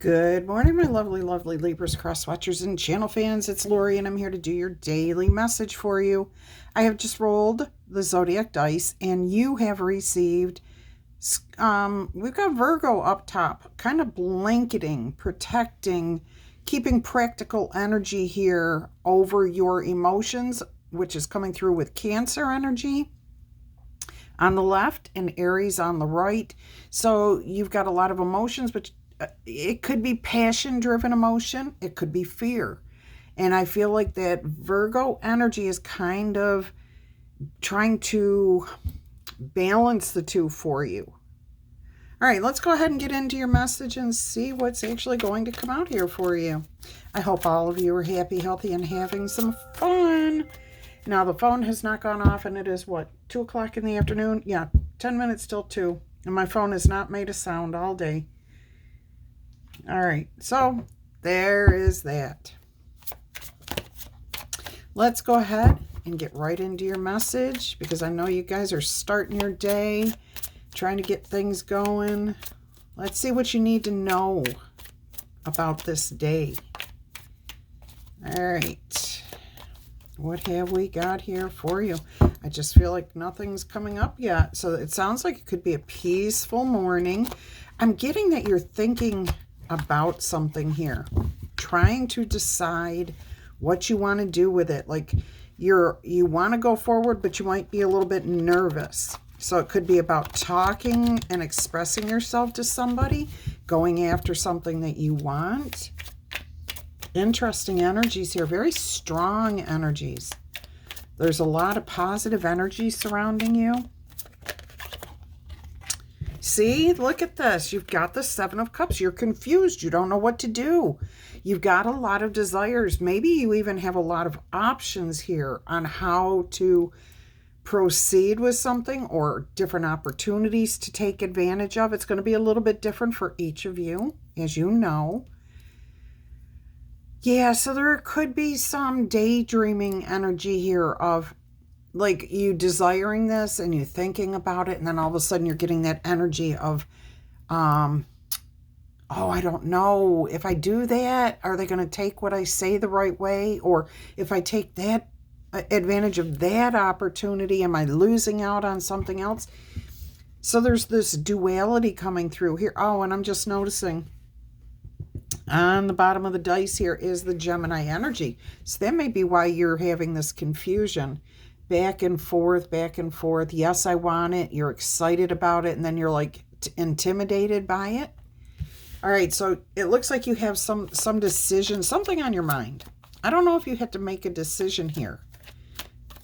Good morning, my lovely, lovely Libras, cross watchers, and channel fans. It's Laurie, and I'm here to do your daily message for you. I have just rolled the zodiac dice, and you have received, we've got Virgo up top, kind of blanketing, protecting, keeping practical energy here over your emotions, which is coming through with Cancer energy on the left and Aries on the right. So you've got a lot of emotions, but it could be passion-driven emotion. It could be fear. And I feel like that Virgo energy is kind of trying to balance the two for you. All right, let's go ahead and get into your message and see what's actually going to come out here for you. I hope all of you are happy, healthy, and having some fun. Now, the phone has not gone off, and it is, 2 o'clock in the afternoon? Yeah, 10 minutes till 2. And my phone has not made a sound all day. All right, so there is that. Let's go ahead and get right into your message, because I know you guys are starting your day, trying to get things going. Let's see what you need to know about this day. All right, what have we got here for you? I just feel like nothing's coming up yet. So it sounds like it could be a peaceful morning. I'm getting that you're thinking about something here, trying to decide what you want to do with it. Like you want to go forward, but you might be a little bit nervous. So it could be about talking and expressing yourself to somebody, going after something that you want. Interesting energies here, very strong energies. There's a lot of positive energy surrounding you. See, look at this. You've got the Seven of Cups. You're confused. You don't know what to do. You've got a lot of desires. Maybe you even have a lot of options here on how to proceed with something, or different opportunities to take advantage of. It's going to be a little bit different for each of you, as you know. Yeah, so there could be some daydreaming energy here of like you desiring this and you thinking about it, and then all of a sudden you're getting that energy of, oh, I don't know. If I do that, are they going to take what I say the right way? Or if I take that advantage of that opportunity, am I losing out on something else? So there's this duality coming through here. Oh, and I'm just noticing on the bottom of the dice here is the Gemini energy. So that may be why you're having this confusion. Back and forth, back and forth. Yes, I want it. You're excited about it. And then you're like intimidated by it. All right. So it looks like you have some decision, something on your mind. I don't know if you had to make a decision here,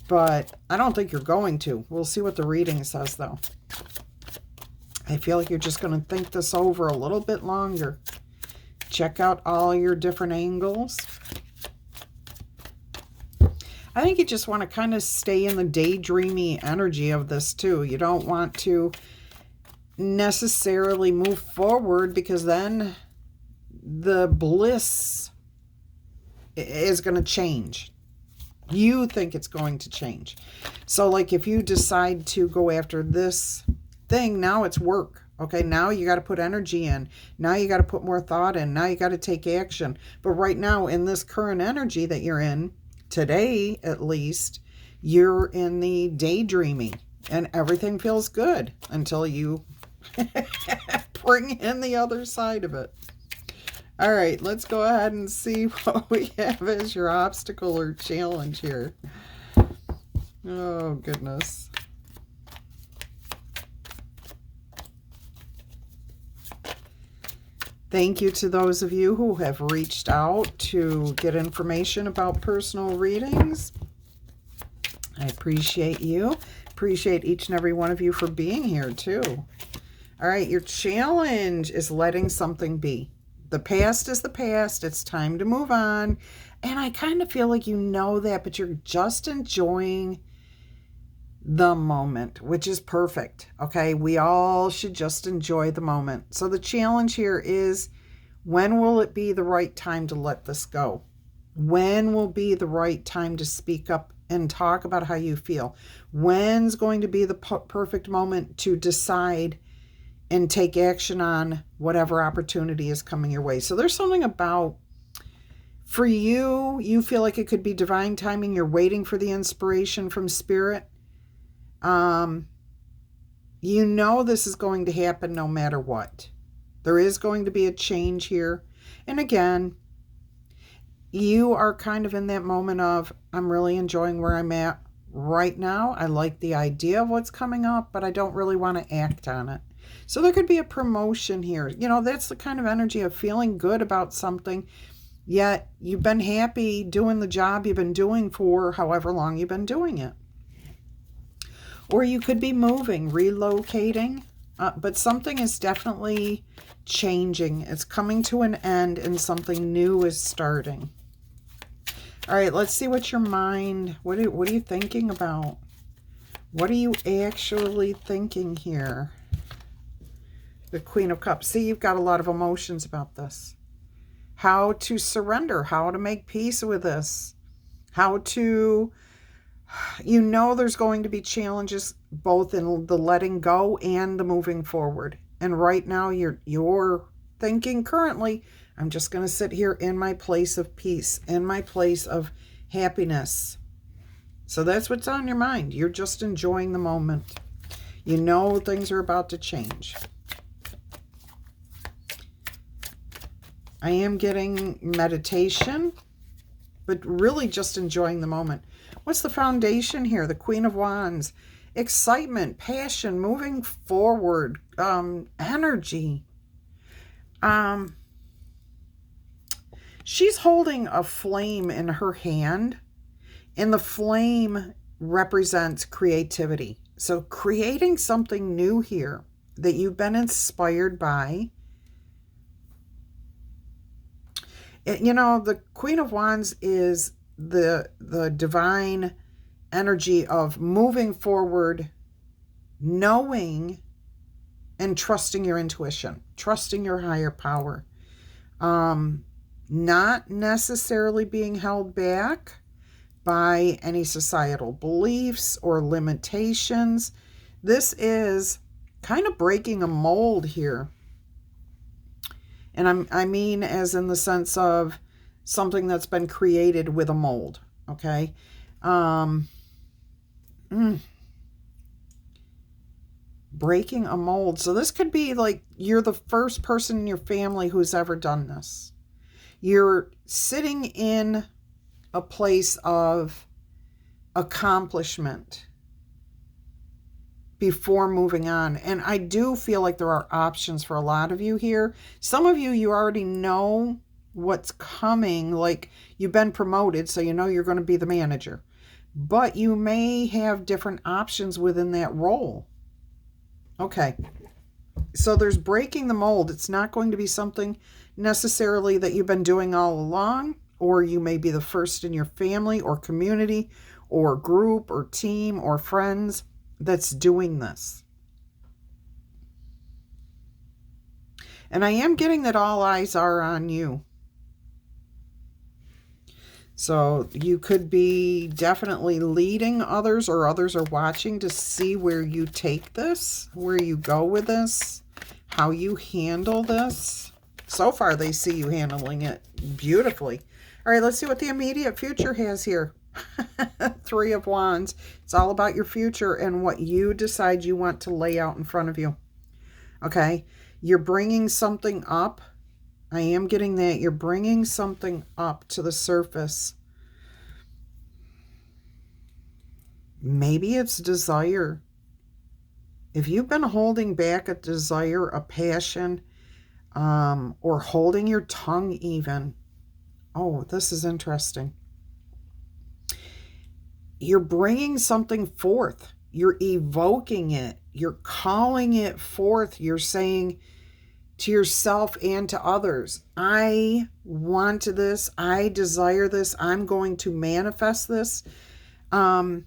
but I don't think you're going to. We'll see what the reading says, though. I feel like you're just going to think this over a little bit longer. Check out all your different angles. I think you just want to kind of stay in the daydreamy energy of this too. You don't want to necessarily move forward, because then the bliss is going to change. You think it's going to change. So like if you decide to go after this thing, now it's work. Okay, now you got to put energy in. Now you got to put more thought in. Now you got to take action. But right now, in this current energy that you're in, today at least, you're in the daydreaming. And everything feels good until you bring in the other side of it. All right, let's go ahead and see what we have as your obstacle or challenge here. Oh, goodness. Thank you to those of you who have reached out to get information about personal readings. I appreciate you. Appreciate each and every one of you for being here too. All right, your challenge is letting something be. The past is the past. It's time to move on. And I kind of feel like you know that, but you're just enjoying the moment, which is perfect. Okay, we all should just enjoy the moment. So the challenge here is, when will it be the right time to let this go? When will be the right time to speak up and talk about how you feel? When's going to be the perfect moment to decide and take action on whatever opportunity is coming your way. So there's something about, for you, you feel like it could be divine timing. You're waiting for the inspiration from spirit. You know this is going to happen no matter what. There is going to be a change here. And again, you are kind of in that moment of, I'm really enjoying where I'm at right now. I like the idea of what's coming up, but I don't really want to act on it. So there could be a promotion here. You know, that's the kind of energy of feeling good about something, yet you've been happy doing the job you've been doing for however long you've been doing it. Or you could be moving, relocating, but something is definitely changing. It's coming to an end and something new is starting. All right, let's see what your mind, what are you thinking about? What are you actually thinking here? The Queen of Cups. See, you've got a lot of emotions about this. How to surrender, how to make peace with this, how to, you know, there's going to be challenges both in the letting go and the moving forward. And right now you're thinking currently, I'm just going to sit here in my place of peace, in my place of happiness. So that's what's on your mind. You're just enjoying the moment. You know things are about to change. I am getting meditation, but really just enjoying the moment. What's the foundation here? The Queen of Wands. Excitement, passion, moving forward, energy. She's holding a flame in her hand, and the flame represents creativity. So creating something new here that you've been inspired by. You know, the Queen of Wands is the divine energy of moving forward, knowing and trusting your intuition, trusting your higher power. Not necessarily being held back by any societal beliefs or limitations. This is kind of breaking a mold here. And I mean as in the sense of something that's been created with a mold, okay? Breaking a mold. So this could be like you're the first person in your family who's ever done this. You're sitting in a place of accomplishment before moving on. And I do feel like there are options for a lot of you here. Some of you already know what's coming, like you've been promoted, so you know you're going to be the manager. But you may have different options within that role. Okay. So there's breaking the mold. It's not going to be something necessarily that you've been doing all along, or you may be the first in your family or community or group or team or friends that's doing this. And I am getting that all eyes are on you. So you could be definitely leading others, or others are watching to see where you take this, where you go with this, how you handle this. So far, they see you handling it beautifully. All right, let's see what the immediate future has here. Three of Wands. It's all about your future and what you decide you want to lay out in front of you. Okay, you're bringing something up. I am getting that. You're bringing something up to the surface. Maybe it's desire. If you've been holding back a desire, a passion, or holding your tongue even. Oh, this is interesting. You're bringing something forth. You're evoking it. You're calling it forth. You're saying to yourself and to others, I want this. I desire this. I'm going to manifest this. I'm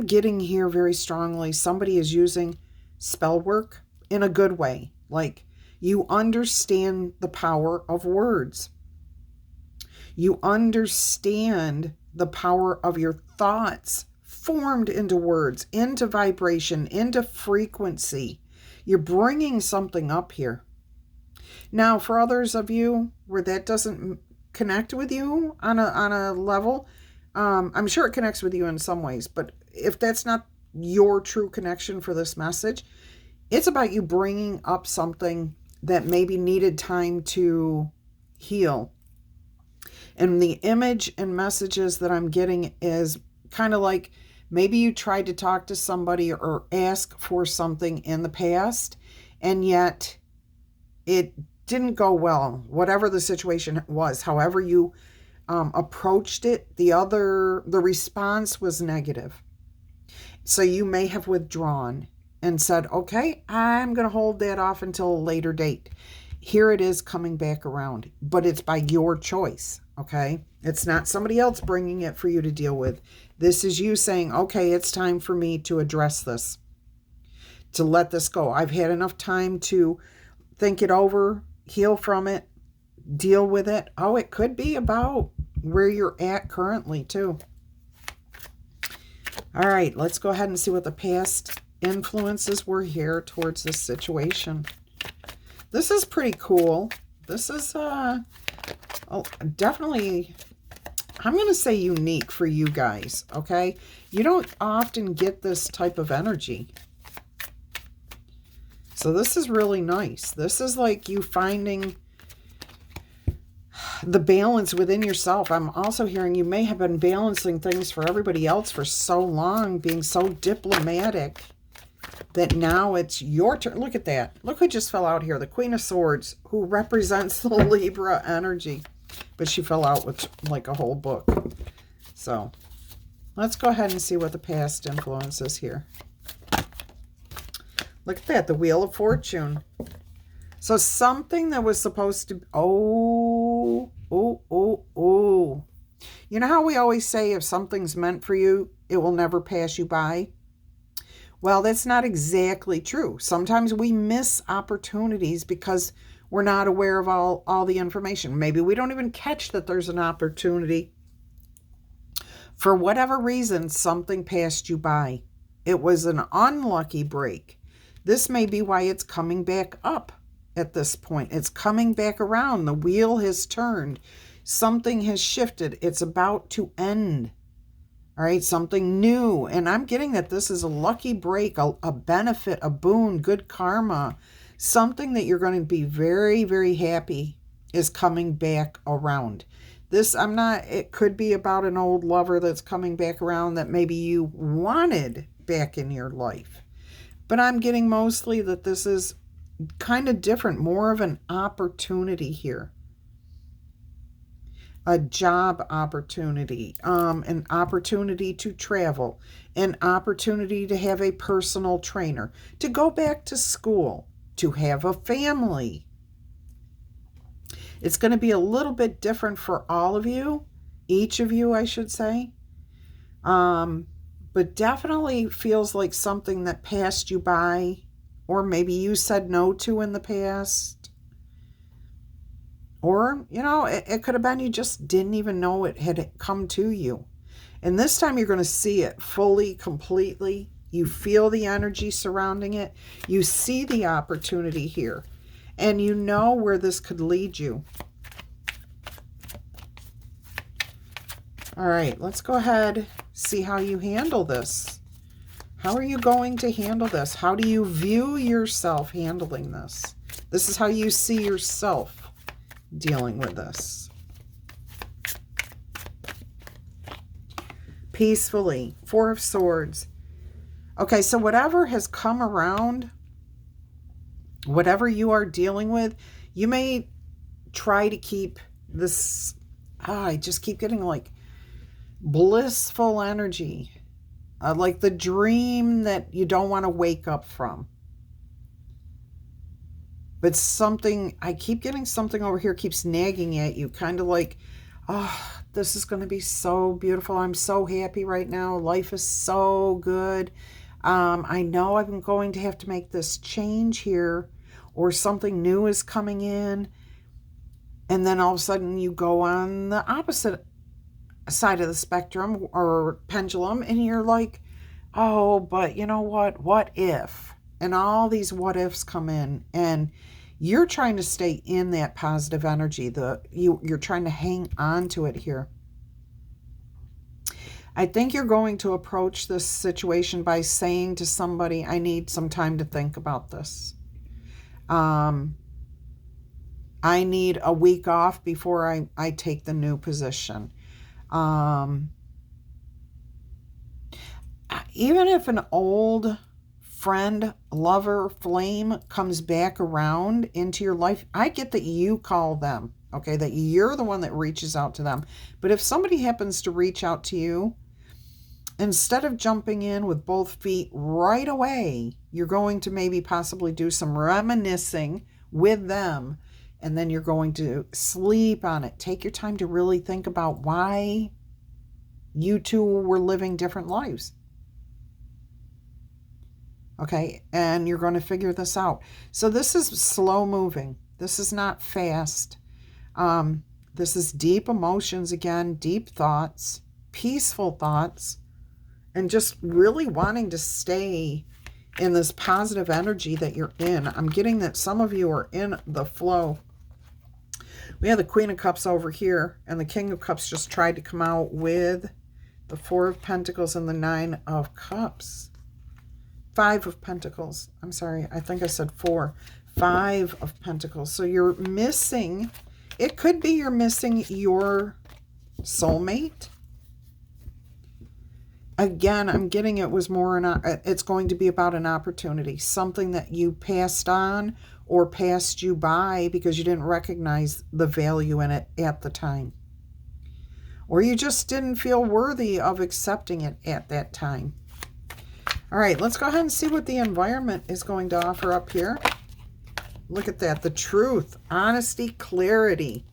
getting here very strongly. Somebody is using spell work in a good way. Like, you understand the power of words. You understand the power of your thoughts formed into words, into vibration, into frequency. You're bringing something up here. Now, for others of you where that doesn't connect with you on a level, I'm sure it connects with you in some ways, but if that's not your true connection for this message, it's about you bringing up something that maybe needed time to heal. And the image and messages that I'm getting is kind of like maybe you tried to talk to somebody or ask for something in the past, and yet it didn't go well, whatever the situation was, however you approached it, the response was negative. So you may have withdrawn and said, okay, I'm going to hold that off until a later date. Here it is coming back around, but it's by your choice, okay? It's not somebody else bringing it for you to deal with. This is you saying, okay, it's time for me to address this, to let this go. I've had enough time to think it over, heal from it, deal with it. Oh, it could be about where you're at currently too. All right, let's go ahead and see what the past influences were here towards this situation. This is pretty cool. This is definitely, I'm going to say unique for you guys, okay? You don't often get this type of energy. So this is really nice. This is like you finding the balance within yourself. I'm also hearing you may have been balancing things for everybody else for so long, being so diplomatic, that now it's your turn. Look at that. Look who just fell out here. The Queen of Swords, who represents the Libra energy. But she fell out with like a whole book. So let's go ahead and see what the past influence is here. Look at that. The Wheel of Fortune. So something that was supposed to... Oh. You know how we always say if something's meant for you, it will never pass you by? Well, that's not exactly true. Sometimes we miss opportunities because we're not aware of all the information. Maybe we don't even catch that there's an opportunity. For whatever reason, something passed you by. It was an unlucky break. This may be why it's coming back up at this point. It's coming back around. The wheel has turned. Something has shifted. It's about to end. All right, something new. And I'm getting that this is a lucky break, a benefit, a boon, good karma. Something that you're going to be very, very happy is coming back around. It could be about an old lover that's coming back around that maybe you wanted back in your life. But I'm getting mostly that this is kind of different, more of an opportunity here. A job opportunity, an opportunity to travel, an opportunity to have a personal trainer, to go back to school, to have a family. It's going to be a little bit different for all of you, each of you, I should say. But definitely feels like something that passed you by, or maybe you said no to in the past. Or, it could have been you just didn't even know it had come to you. And this time you're going to see it fully, completely. You feel the energy surrounding it. You see the opportunity here. And you know where this could lead you. All right, let's go ahead, see how you handle this. How are you going to handle this? How do you view yourself handling this? This is how you see yourself dealing with this. Peacefully. Four of Swords. Okay, so whatever has come around, whatever you are dealing with, you may try to keep this... I just keep getting like blissful energy. Like the dream that you don't want to wake up from. But I keep getting something over here keeps nagging at you, kind of like, oh, this is going to be so beautiful. I'm so happy right now. Life is so good. I know I'm going to have to make this change here, or something new is coming in. And then all of a sudden you go on the opposite side of the spectrum or pendulum, and you're like, oh, but you know what? What if? and all these what ifs come in, and you're trying to stay in that positive energy. You're trying to hang on to it here. I think you're going to approach this situation by saying to somebody, I need some time to think about this. I need a week off before I take the new position. Even if an old friend, lover, flame comes back around into your life, I get that you call them, okay, that you're the one that reaches out to them. But if somebody happens to reach out to you, instead of jumping in with both feet right away, you're going to maybe possibly do some reminiscing with them, and then you're going to sleep on it. Take your time to really think about why you two were living different lives. Okay, and you're going to figure this out. So this is slow moving. This is not fast. This is deep emotions again, deep thoughts, peaceful thoughts, and just really wanting to stay in this positive energy that you're in. I'm getting that some of you are in the flow. We have the Queen of Cups over here, and the King of Cups just tried to come out with the Four of Pentacles and the Nine of Cups. Five of Pentacles. I'm sorry, I think I said four. Five of Pentacles. So you're missing, it could be you're missing your soulmate. Again, I'm getting it was more, it's going to be about an opportunity, something that you passed on or passed you by because you didn't recognize the value in it at the time. Or you just didn't feel worthy of accepting it at that time. All right, let's go ahead and see what the environment is going to offer up here. Look at that, the truth, honesty, clarity.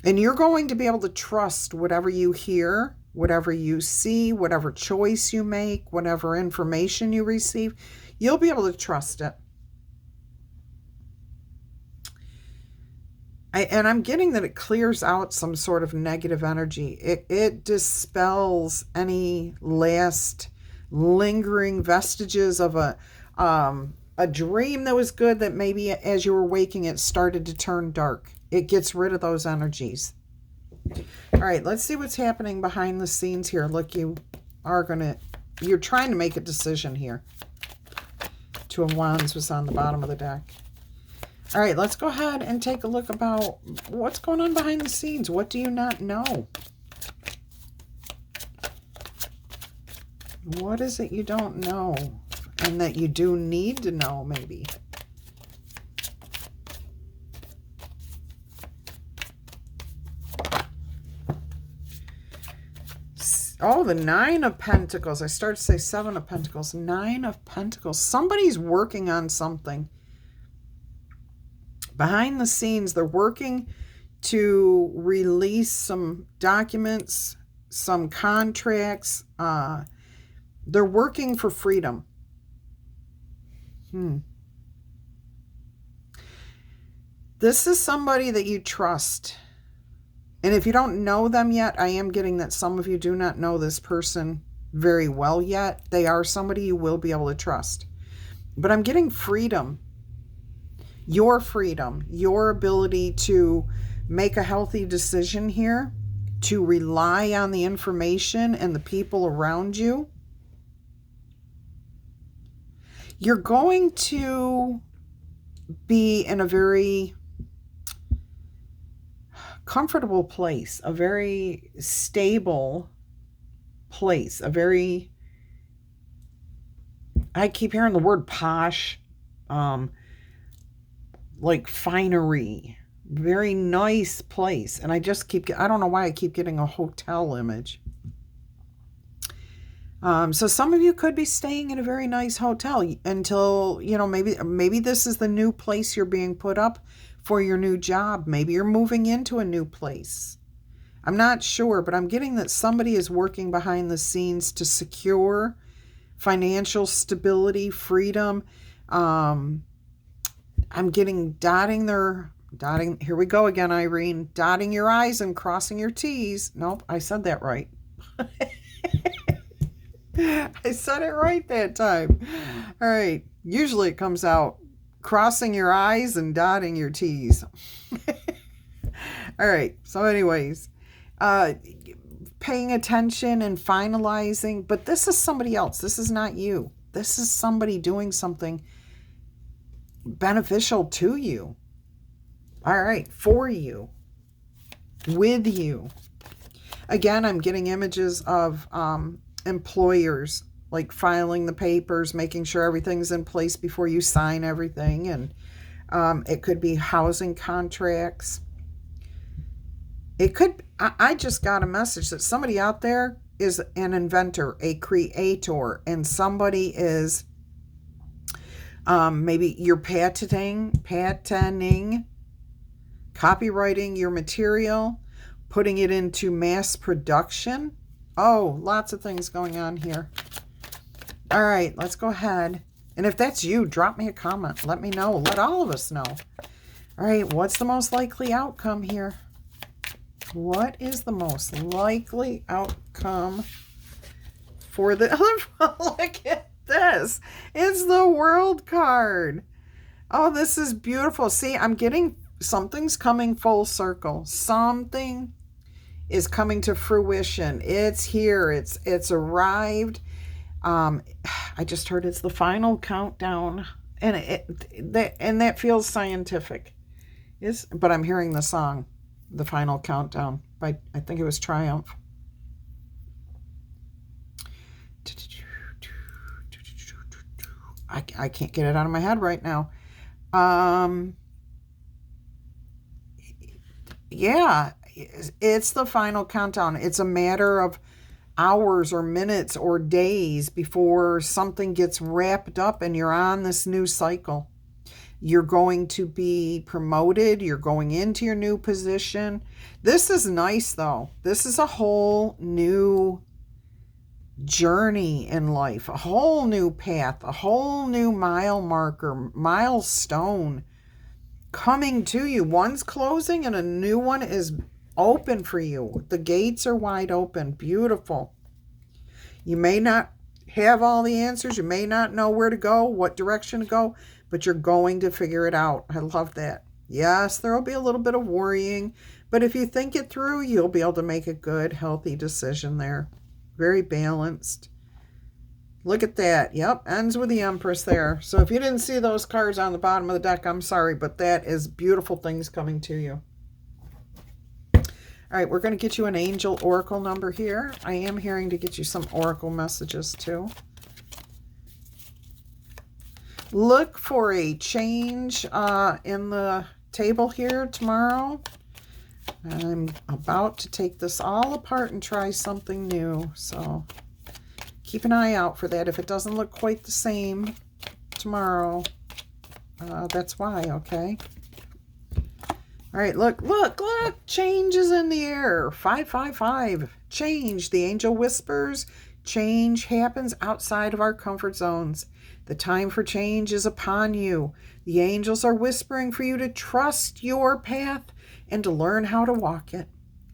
And you're going to be able to trust whatever you hear, whatever you see, whatever choice you make, whatever information you receive, you'll be able to trust it. And I'm getting that it clears out some sort of negative energy. It dispels any last lingering vestiges of a dream that was good that maybe as you were waking it started to turn dark. It gets rid of those energies. All right, let's see what's happening behind the scenes here. Look, you're trying to make a decision here. Two of Wands was on the bottom of the deck. All right, let's go ahead and take a look about what's going on behind the scenes. What do you not know? What is it you don't know and that you do need to know maybe? Oh, the Nine of Pentacles. I started to say Seven of Pentacles. Nine of Pentacles. Somebody's working on something. Behind the scenes, they're working to release some documents, some contracts. They're working for freedom. This is somebody that you trust. And if you don't know them yet, I am getting that some of you do not know this person very well yet. They are somebody you will be able to trust. But I'm getting freedom, your ability to make a healthy decision here, to rely on the information and the people around you. You're going to be in a very comfortable place, a very stable place, I keep hearing the word posh, like finery, very nice place. And I don't know why I keep getting a hotel image. So some of you could be staying in a very nice hotel until, maybe this is the new place you're being put up for your new job. Maybe you're moving into a new place. I'm not sure, but I'm getting that somebody is working behind the scenes to secure financial stability, freedom. I'm getting here we go again, Irene, dotting your I's and crossing your T's. Nope, I said that right. I said it right that time. All right. Usually it comes out crossing your I's and dotting your T's. All right. So anyways, paying attention and finalizing, but this is somebody else. This is not you. This is somebody doing something beneficial to you. All right. For you. With you. Again, I'm getting images of employers, like filing the papers, making sure everything's in place before you sign everything. And it could be housing contracts. It could, I just got a message that somebody out there is an inventor, a creator, and somebody is, maybe you're patenting, copywriting your material, putting it into mass production. Oh, lots of things going on here. All right, let's go ahead. And if that's you, drop me a comment. Let me know. Let all of us know. All right, what's the most likely outcome here? What is the most likely outcome for the... Look at this. It's the World card. Oh, this is beautiful. See, I'm getting something's coming full circle. Something is coming to fruition. It's here. It's arrived. I just heard it's the final countdown, and that feels scientific. But I'm hearing the song, The Final Countdown, by, I think it was Triumph. I can't get it out of my head right now. Yeah, it's the final countdown. It's a matter of hours or minutes or days before something gets wrapped up and you're on this new cycle. You're going to be promoted. You're going into your new position. This is nice, though. This is a whole new journey in life, a whole new path, a whole new milestone coming to you. One's closing and a new one is open for you. The gates are wide open. Beautiful. You may not have all the answers. You may not know where to go, what direction to go, but you're going to figure it out. I love that. Yes, there will be a little bit of worrying, but if you think it through, you'll be able to make a good, healthy decision there. Very balanced. Look at that. Yep, ends with the Empress there. So if you didn't see those cards on the bottom of the deck, I'm sorry, but that is beautiful things coming to you. All right, we're going to get you an angel oracle number here. I am hearing to get you some oracle messages too. Look for a change in the table here tomorrow. I'm about to take this all apart and try something new. So keep an eye out for that. If it doesn't look quite the same tomorrow, that's why, okay? All right, look. Change is in the air. 555. Change. The angel whispers. Change happens outside of our comfort zones. The time for change is upon you. The angels are whispering for you to trust your path and to learn how to walk it.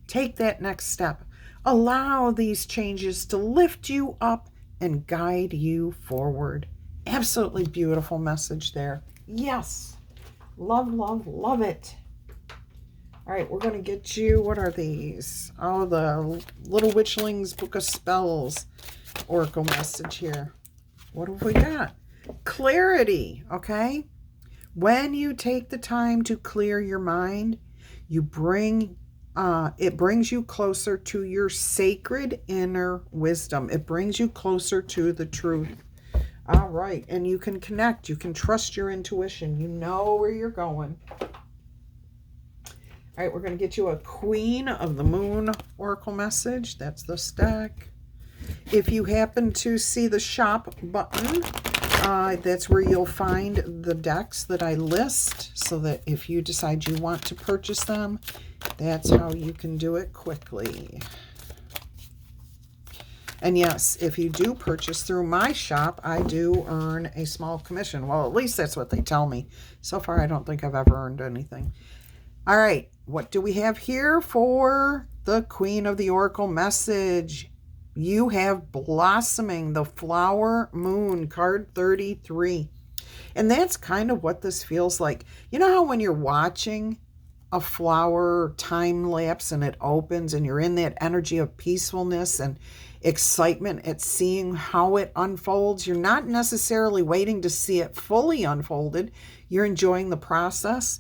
Take that next step. Allow these changes to lift you up and guide you forward. Absolutely beautiful message there. Yes. Love, love, love it. All right, we're going to get you, what are these? Oh, the Little Witchling's Book of Spells oracle message here. What have we got? Clarity, okay? When you take the time to clear your mind, you bring, it brings you closer to your sacred inner wisdom. It brings you closer to the truth. All right, and you can connect. You can trust your intuition. You know where you're going. All right, we're going to get you a Queen of the Moon oracle message. That's this deck. If you happen to see the shop button, that's where you'll find the decks that I list, so that if you decide you want to purchase them, that's how you can do it quickly. And yes, if you do purchase through my shop, I do earn a small commission. Well, at least that's what they tell me. So far, I don't think I've ever earned anything. All right, what do we have here for the Queen of the Oracle message? You have blossoming, the flower moon, card 33. And that's kind of what this feels like. You know how when you're watching a flower time lapse and it opens and you're in that energy of peacefulness and excitement at seeing how it unfolds? You're not necessarily waiting to see it fully unfolded. You're enjoying the process.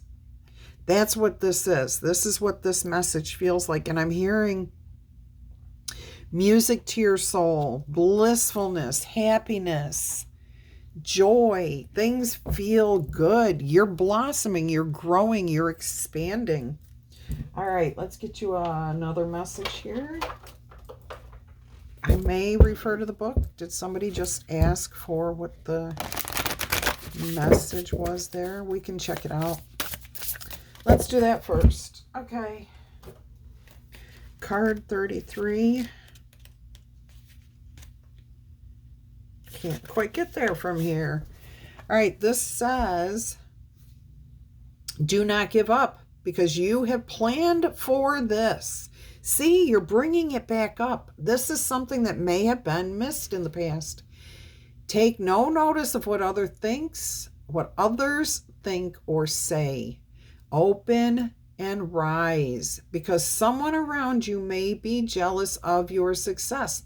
That's what this is. This is what this message feels like. And I'm hearing music to your soul, blissfulness, happiness, joy. Things feel good. You're blossoming, you're growing, you're expanding. All right, let's get you another message here. I may refer to the book. Did somebody just ask for what the message was there? We can check it out. Let's do that first. Okay. Card 33. Can't quite get there from here. All right, this says, do not give up because you have planned for this. See, you're bringing it back up. This is something that may have been missed in the past. Take no notice of what others think or say. Open and rise because someone around you may be jealous of your success.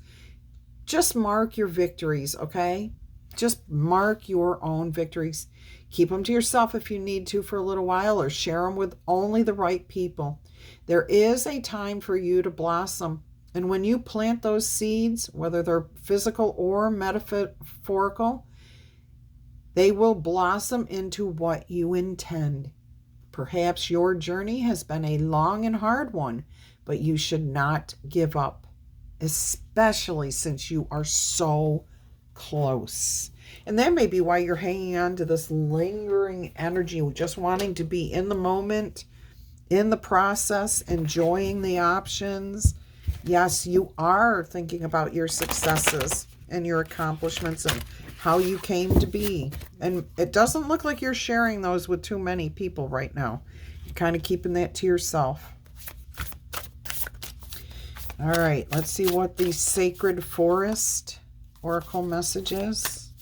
Just mark your victories, okay? Just mark your own victories. Keep them to yourself if you need to for a little while, or share them with only the right people. There is a time for you to blossom. And when you plant those seeds, whether they're physical or metaphorical, they will blossom into what you intend. Perhaps your journey has been a long and hard one, but you should not give up, especially since you are so close. And that may be why you're hanging on to this lingering energy, just wanting to be in the moment, in the process, enjoying the options. Yes, you are thinking about your successes and your accomplishments and how you came to be. And it doesn't look like you're sharing those with too many people right now. You're kind of keeping that to yourself. All right, let's see what the Sacred Forest Oracle message is.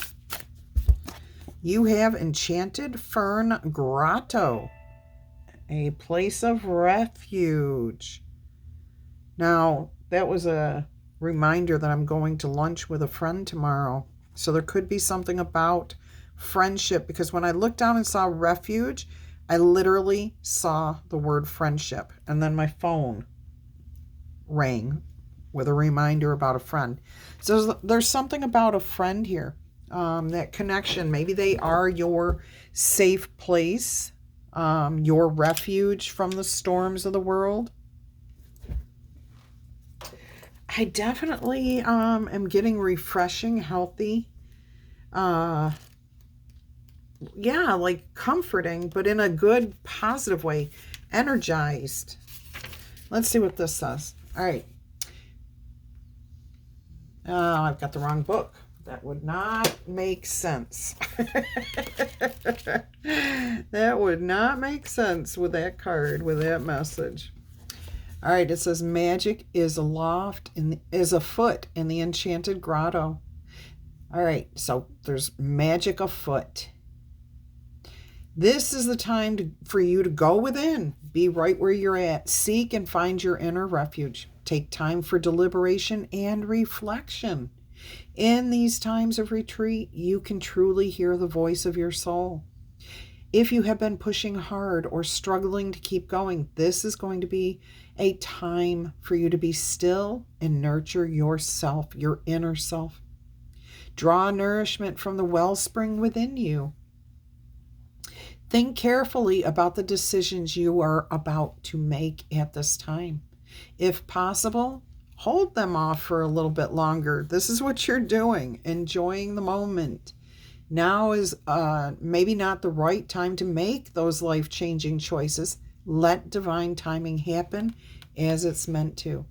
You have Enchanted Fern Grotto, a place of refuge. Now, that was a reminder that I'm going to lunch with a friend tomorrow. So there could be something about friendship, because when I looked down and saw refuge, I literally saw the word friendship. And then my phone rang with a reminder about a friend. So there's something about a friend here, that connection. Maybe they are your safe place, your refuge from the storms of the world. I definitely am getting refreshing, healthy, yeah, like comforting, but in a good, positive way, energized. Let's see what this says. All right. I've got the wrong book. That would not make sense. That would not make sense with that card, with that message. All right, it says magic is afoot in the enchanted grotto. All right, so there's magic afoot. This is the time for you to go within. Be right where you're at. Seek and find your inner refuge. Take time for deliberation and reflection. In these times of retreat, you can truly hear the voice of your soul. If you have been pushing hard or struggling to keep going, this is going to be a time for you to be still and nurture yourself, your inner self. Draw nourishment from the wellspring within you. Think carefully about the decisions you are about to make at this time. If possible, hold them off for a little bit longer. This is what you're doing, enjoying the moment. Now is maybe not the right time to make those life-changing choices. Let divine timing happen as it's meant to,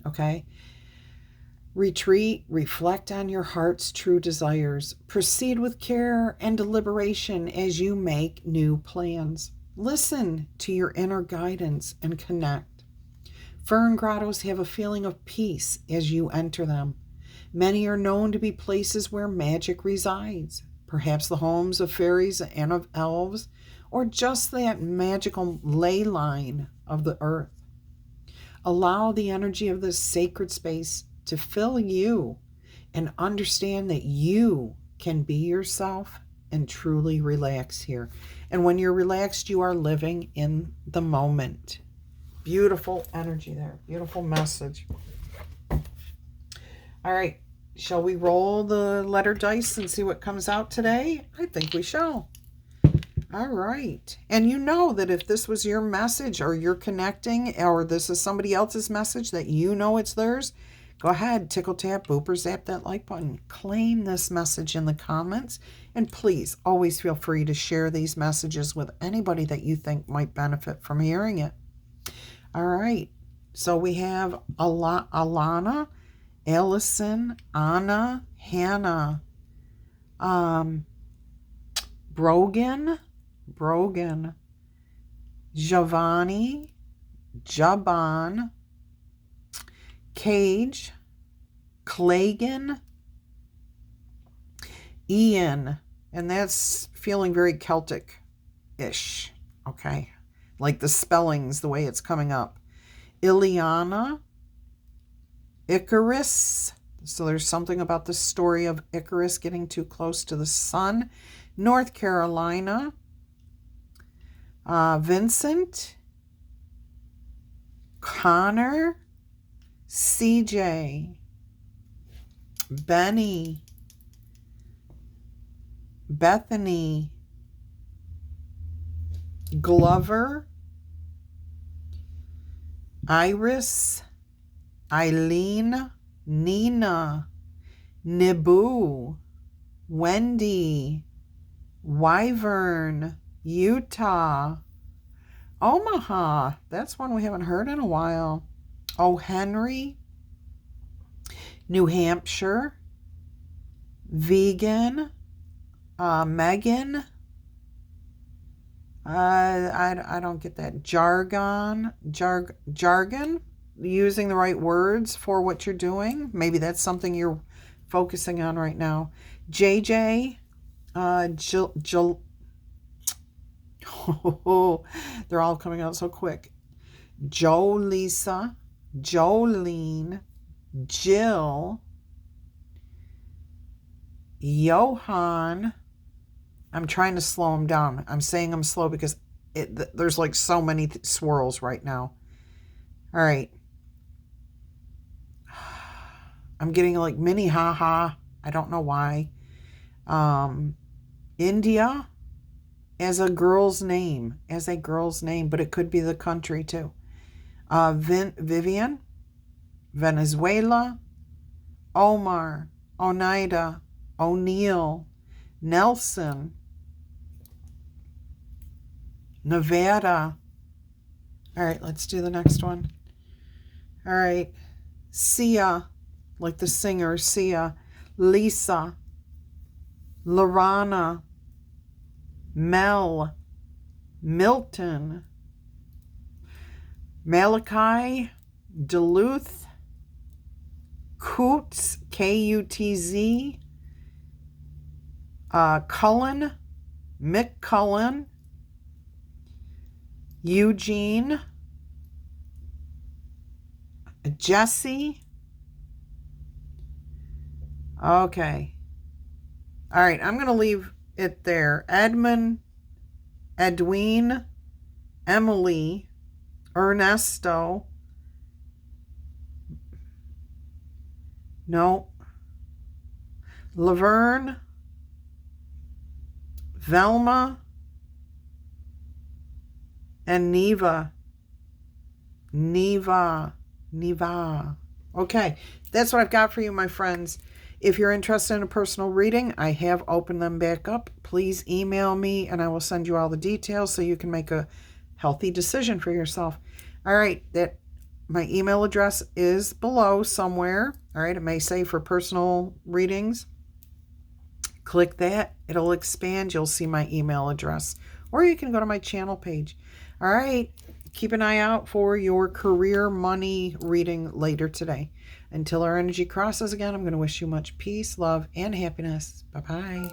okay? Retreat, reflect on your heart's true desires. Proceed with care and deliberation as you make new plans. Listen to your inner guidance and connect. Fern grottos have a feeling of peace as you enter them. Many are known to be places where magic resides, perhaps the homes of fairies and of elves, or just that magical ley line of the earth. Allow the energy of this sacred space to fill you and understand that you can be yourself and truly relax here. And when you're relaxed, you are living in the moment. Beautiful energy there. Beautiful message. All right. Shall we roll the letter dice and see what comes out today? I think we shall. All right. And you know that if this was your message or you're connecting or this is somebody else's message that you know it's theirs, go ahead, tickle, tap, boop, or zap that like button. Claim this message in the comments. And please always feel free to share these messages with anybody that you think might benefit from hearing it. All right. So we have Alana, Allison, Anna, Hannah, Brogan, Giovanni, Jaban, Cage, Clagan, Ian, and that's feeling very Celtic-ish, okay? Like the spellings, the way it's coming up. Ileana, Icarus, so there's something about the story of Icarus getting too close to the sun. North Carolina, Vincent, Connor, CJ, Benny, Bethany, Glover, Iris, Eileen, Nina, Nibu, Wendy, Wyvern, Utah, Omaha. That's one we haven't heard in a while. Oh, Henry, New Hampshire, Vegan, Megan. I don't get that. Jargon, using the right words for what you're doing. Maybe that's something you're focusing on right now. JJ, they're all coming out so quick. Lisa, Jolene, Jill, Johan. I'm trying to slow them down. I'm saying them slow because there's like so many swirls right now. All right. I'm getting like mini haha. I don't know why. India as a girl's name, but it could be the country too. Vivian, Venezuela, Omar, Oneida, O'Neill, Nelson, Nevada. All right, let's do the next one. All right. Sia, like the singer, Sia. Lisa, Lorana, Mel, Milton, Malachi, Duluth, Coots, Kutz, Cullen, Mick Cullen, Eugene, Jesse. Okay. All right, I'm going to leave it there. Edmund, Edwin, Emily, Ernesto. No. Laverne, Velma, and Neva. Okay, that's what I've got for you, my friends. If you're interested in a personal reading, I have opened them back up. Please email me and I will send you all the details so you can make a healthy decision for yourself. All right, my email address is below somewhere. All right, it may say for personal readings. Click that. It'll expand. You'll see my email address. Or you can go to my channel page. All right. keep an eye out for your career money reading later today. Until our energy crosses again, I'm going to wish you much peace, love, and happiness. Bye-bye.